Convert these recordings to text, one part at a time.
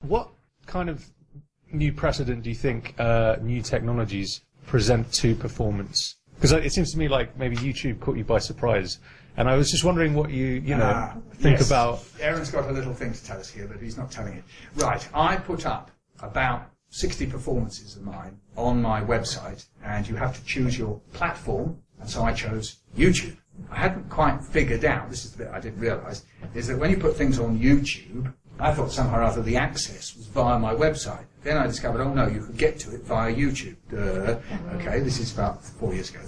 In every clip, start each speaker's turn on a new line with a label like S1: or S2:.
S1: What kind of new precedent do you think new technologies present to performance? Because it seems to me like maybe YouTube caught you by surprise. And I was just wondering what you think about...
S2: Aaron's got a little thing to tell us here, but he's not telling it. Right, I put up about 60 performances of mine on my website, and you have to choose your platform, and so I chose YouTube. I hadn't quite figured out, this is the bit I didn't realise, is that when you put things on YouTube, I thought somehow or other the access was via my website. Then I discovered, oh no, you could get to it via YouTube. Okay, this is about 3 years ago,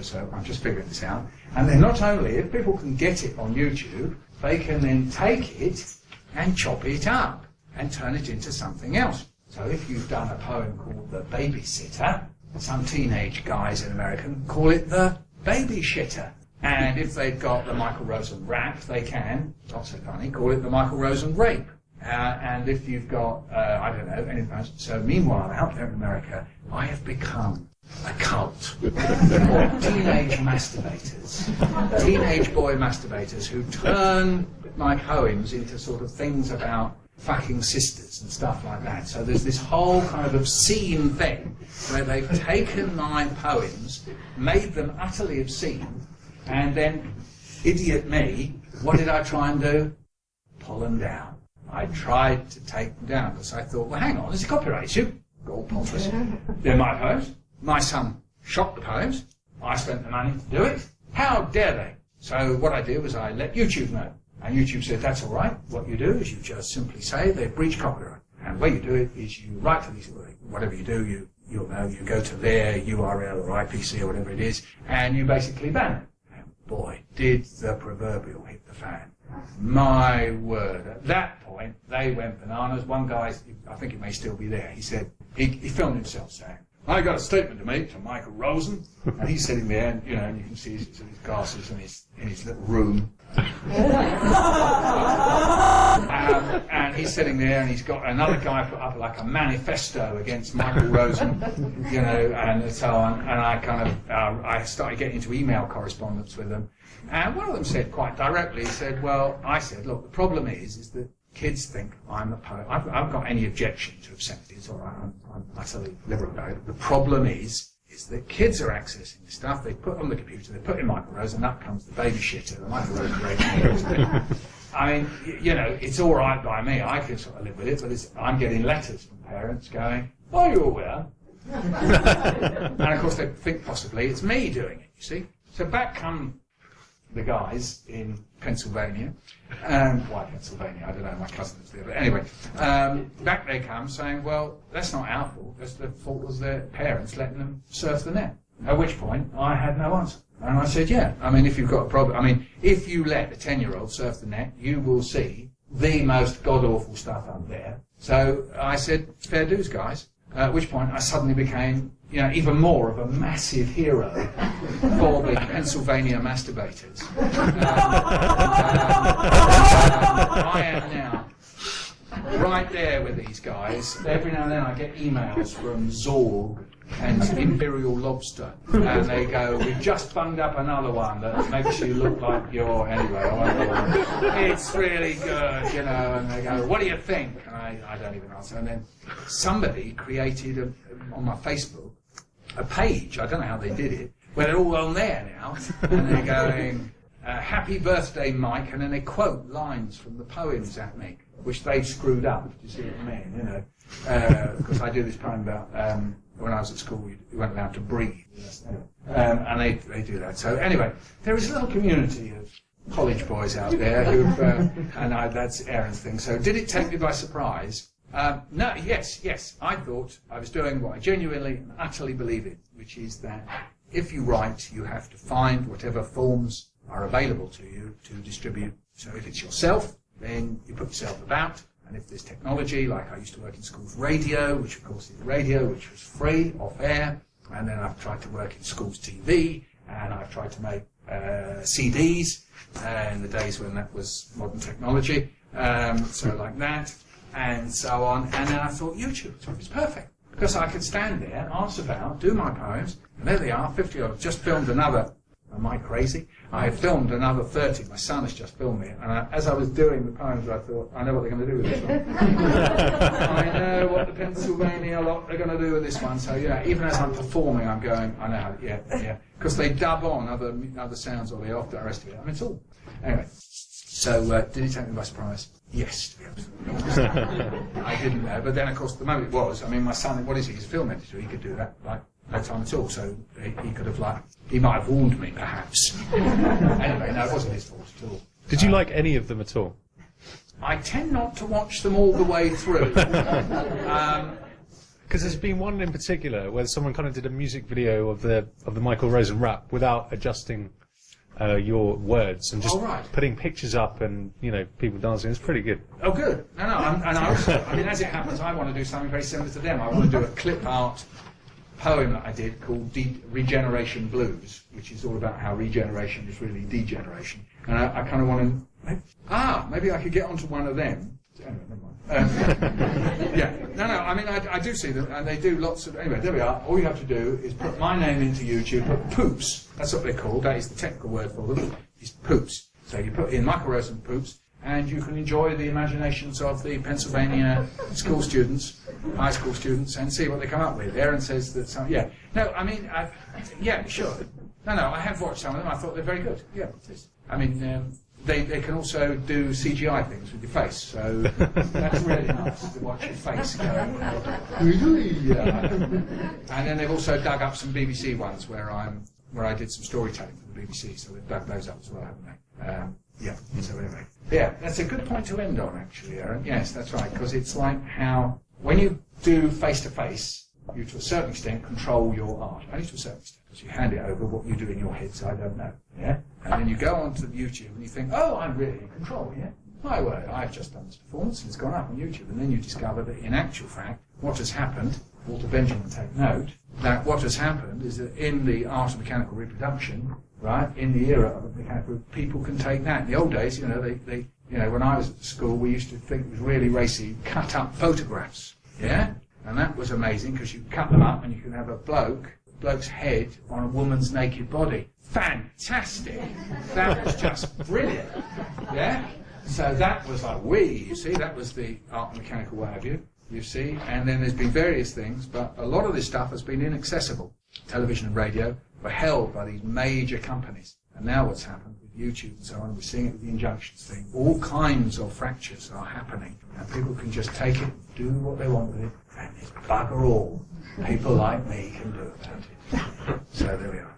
S2: so I'm just figuring this out. And then not only, if people can get it on YouTube, they can then take it and chop it up and turn it into something else. So if you've done a poem called The Babysitter, some teenage guys in America call it The Babyshitter. And if they've got the Michael Rosen rap, they can, not so funny, call it the Michael Rosen rape. And if you've got, I don't know, anything. So meanwhile, out there in America, I have become a cult of teenage masturbators, teenage boy masturbators who turn my poems into sort of things about fucking sisters and stuff like that. So there's this whole kind of obscene thing where they've taken my poems, made them utterly obscene, and then, idiot me, what did I try and do? Pull them down. I tried to take them down because I thought, well, hang on, there's a copyright issue. Got all pompous. They're my poems. My son shot the poems. I spent the money to do it. How dare they? So what I did was I let YouTube know. And YouTube said, that's all right. What you do is you just simply say they've breached copyright. And the way you do it is you write to these, whatever you do, you'll know, you go to their URL or IPC or whatever it is, and you basically ban it. Boy, did the proverbial hit the fan. My word. At that point, they went bananas. One guy, I think it may still be there, he said, he filmed himself saying, I got a statement to make to Michael Rosen. And he's sitting there, and, and you can see his glasses in his little room. And he's sitting there, and he's got another guy put up like a manifesto against Michael Rosen, and so on. And I kind of, I started getting into email correspondence with them. And one of them said quite directly, he said, well, I said, look, the problem is that kids think I'm a poet. I haven't got any objection to obscenity. It's all right. I'm utterly liberal about it. The problem is that kids are accessing the stuff they put on the computer, they put in Michael Rosen, and up comes the Babyshitter, the Michael Rosen rape. I mean, it's all right by me. I can sort of live with it, but I'm getting letters from parents going, "Are you aware?" And of course, they think possibly it's me doing it. You see, so back come the guys in Pennsylvania. Why Pennsylvania? I don't know, my cousin was there. But anyway, back they come saying, well, that's not our fault. That's the fault was their parents letting them surf the net. At which point, I had no answer. And I said, yeah, I mean, if you've got a problem, I mean, if you let a 10-year-old surf the net, you will see the most god-awful stuff up there. So I said, fair dues, guys. At which point, I suddenly became, even more of a massive hero for the Pennsylvania masturbators. I am now right there with these guys. Every now and then I get emails from Zorg and Imperial Lobster, and they go, we've just bunged up another one that makes you look like you're, anyway, I won't go on. It's really good, and they go, what do you think? And I don't even answer. And then somebody created, on my Facebook, a page, I don't know how they did it, where they're all on there now, and they're going, happy birthday, Mike, and then they quote lines from the poems at me, which they've screwed up, do you see what I mean, because I do this poem about, when I was at school, we weren't allowed to breathe, and they do that. So anyway, there is a little community of college boys out there who've, and that's Aaron's thing. So did it take me by surprise? No, yes. I thought I was doing what I genuinely and utterly believe in, which is that if you write, you have to find whatever forms are available to you to distribute. So if it's yourself, then you put yourself about. And if there's technology, like I used to work in schools radio, which of course is radio, which was free, off air, and then I've tried to work in schools TV, and I've tried to make CDs in the days when that was modern technology, so like that, and so on. And then I thought YouTube was perfect, because I could stand there, ask about, do my poems, and there they are, 50 of just filmed another, Am I crazy? I had filmed another 30. My son has just filmed me. And as I was doing the poems, I thought, I know what they're going to do with this one. I know what the Pennsylvania lot are going to do with this one. So, yeah, even as I'm performing, I'm going, I know, yeah. Because they dub on other sounds or they off the rest of it. I mean, it's all... Anyway, so did it take me by surprise? Yes, to be honest. I didn't know. But then, of course, the moment it was, I mean, my son, what is he? He's a film editor. He could do that, like, no time at all. So he could have, like, he might have warned me, perhaps. Anyway, no, it wasn't his fault at all.
S1: Did you like any of them at all?
S2: I tend not to watch them all the way through.
S1: Because there's been one in particular where someone kind of did a music video of the Michael Rosen rap without adjusting your words and just putting pictures up and, you know, people dancing. It's pretty good.
S2: Oh, good. No, and I also, I mean, as it happens, I want to do something very similar to them. I want to do a clip art poem that I did called Regeneration Blues, which is all about how regeneration is really degeneration. And I kind of want to... maybe I could get onto one of them. Anyway, never mind. Yeah, no, I mean, I do see them, and they do lots of... Anyway, there we are. All you have to do is put my name into YouTube, put poops, that's what they're called, that is the technical word for them, is poops. So you put in Michael Rosen poops, and you can enjoy the imaginations of the Pennsylvania school students, high school students, and see what they come up with. Aaron says that some... Yeah. No, I mean, yeah, sure. No, I have watched some of them. I thought they're very good. Yeah, it is. I mean... They can also do CGI things with your face, so that's really nice to watch your face go. And then they've also dug up some BBC ones where I did some storytelling for the BBC, so they've dug those up as well, haven't they? So anyway. Yeah, that's a good point to end on, actually, Aaron. Yes, that's right, because it's like how, when you do face-to-face, you to a certain extent control your art, only to a certain extent, because you hand it over. What you do in your heads, I don't know. Yeah, and then you go onto YouTube and you think, oh, I'm really in control. Yeah, my word, I've just done this performance and it's gone up on YouTube, and then you discover that in actual fact, what has happened. Walter Benjamin, take note that what has happened is that in the art of mechanical reproduction, right, in the era of mechanical, people can take that. In the old days, you know, they when I was at school, we used to think it was really racy, cut up photographs. Yeah. And that was amazing because you cut them up and you can have a bloke's head on a woman's naked body. Fantastic! That was just brilliant. Yeah? So that was like, you see, that was the art and mechanical way of you see. And then there's been various things, but a lot of this stuff has been inaccessible. Television and radio were held by these major companies. And now what's happened with YouTube and so on, we're seeing it with the injunctions thing, all kinds of fractures are happening. And people can just take it, do what they want with it, and it's bugger all people like me can do about it. So there we are.